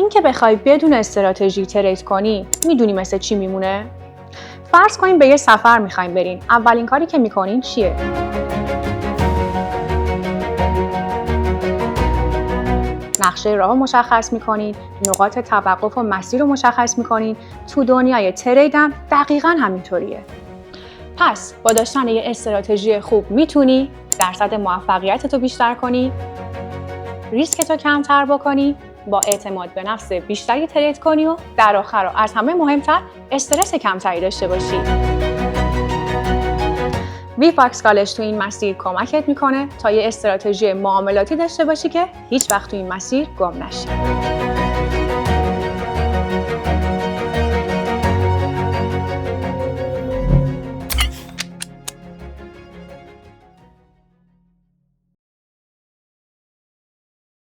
اینکه بخوای بدون استراتژی ترید کنی، میدونی مثل چی میمونه؟ فرض کنیم به یه سفر میخوایم برین. اولین کاری که میکنین چیه؟ نقشه راه رو مشخص میکنین، نقاط توقف و مسیر رو مشخص میکنین. تو دنیای ترید هم دقیقاً همینطوریه. پس با داشتن یه استراتژی خوب میتونی درصد موفقیتت رو بیشتر کنی، ریسکت رو کمتر بکنی، با اعتماد به نفس بیشتری ترید کنی و در آخر و از همه مهمتر استرس کمتری داشته باشی. ویفاکس کالج تو این مسیر کمکت میکنه تا یه استراتژی معاملاتی داشته باشی که هیچ وقت تو این مسیر گم نشی.